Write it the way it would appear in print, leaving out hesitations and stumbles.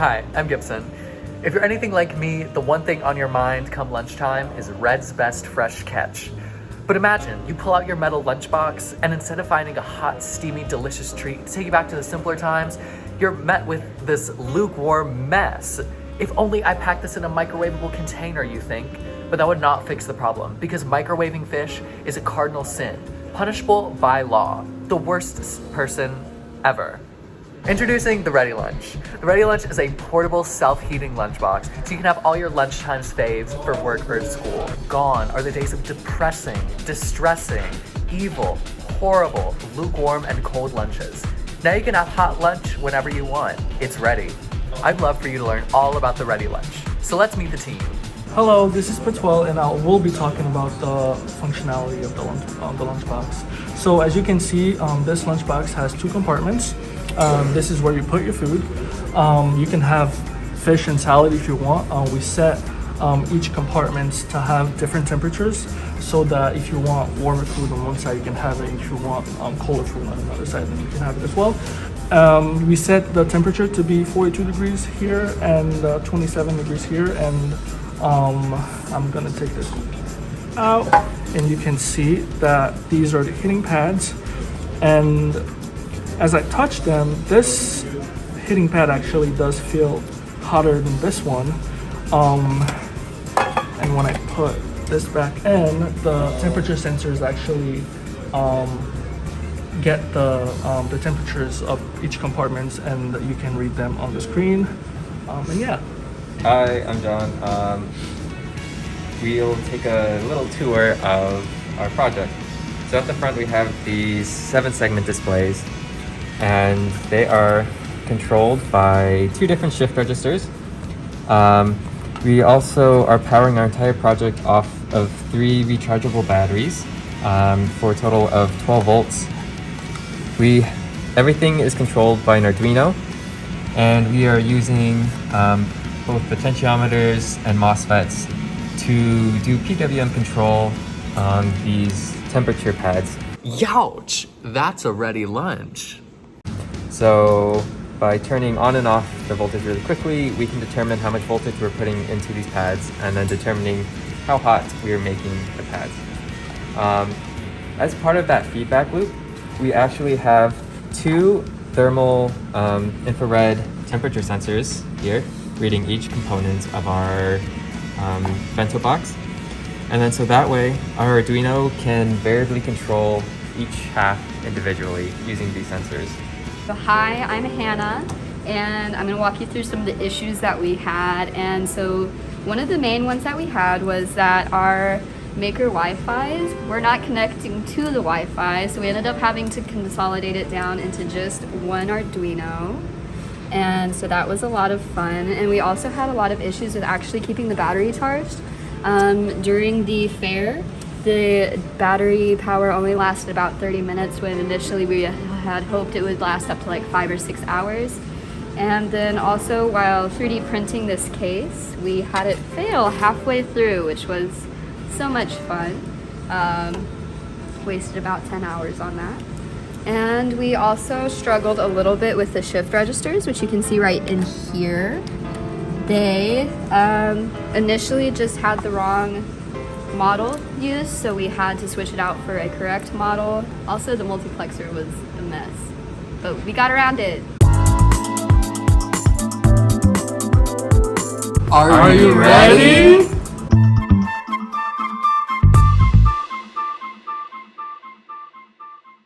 Hi, I'm Gibson. If you're anything like me, the one thing on your mind come lunchtime is Red's Best Fresh Catch. But imagine, you pull out your metal lunchbox, and instead of finding a hot, steamy, delicious treat to take you back to the simpler times, you're met with this lukewarm mess. If only I packed this in a microwavable container, you think. But that would not fix the problem, because microwaving fish is a cardinal sin, punishable by law. The worst person ever. Introducing the Ready Lunch. The Ready Lunch is a portable, self-heating lunchbox, so you can have all your lunchtime's faves for work or school. Gone are the days of depressing, distressing, evil, horrible, lukewarm, and cold lunches. Now you can have hot lunch whenever you want. It's ready. I'd love for you to learn all about the Ready Lunch. So let's meet the team. Hello, this is Pethuel, and we'll be talking about the functionality of the lunchbox. So as you can see, this lunchbox has two compartments. This is where you put your food. You can have fish and salad if you want. We set each compartment to have different temperatures so that if you want warmer food on one side, you can have it. If you want colder food on another side, then you can have it as well. We set the temperature to be 42 degrees here and 27 degrees here, and I'm gonna take this out, and you can see that these are the heating pads, and as I touch them, this heating pad actually does feel hotter than this one, and when I put this back in, the temperature sensors actually get the temperatures of each compartment, and you can read them on the screen. And yeah. Hi, I'm John. We'll take a little tour of our project. So at the front we have these 7-segment displays, and they are controlled by 2 different shift registers. We also are powering our entire project off of 3 rechargeable batteries for a total of 12 volts. Everything is controlled by an Arduino, and we are using both potentiometers and MOSFETs to do PWM control on these temperature pads. Youch! That's a Ready Lunch. So by turning on and off the voltage really quickly, we can determine how much voltage we're putting into these pads, and then determining how hot we are making the pads. As part of that feedback loop, we actually have 2 thermal infrared temperature sensors here, reading each component of our bento box. And then so that way, our Arduino can variably control each half individually using these sensors. So hi, I'm Hannah, and I'm going to walk you through some of the issues that we had. And so one of the main ones that we had was that our maker Wi-Fi's were not connecting to the Wi-Fi, so we ended up having to consolidate it down into just one Arduino. And so that was a lot of fun, and we also had a lot of issues with actually keeping the battery charged. During the fair, the battery power only lasted about 30 minutes when initially we had hoped it would last up to like 5 or 6 hours. And then also while 3D printing this case, we had it fail halfway through, which was so much fun. Wasted about 10 hours on that. And we also struggled a little bit with the shift registers, which you can see right in here. They initially just had the wrong model used, so we had to switch it out for a correct model. Also, the multiplexer was a mess, but we got around it. Are you ready?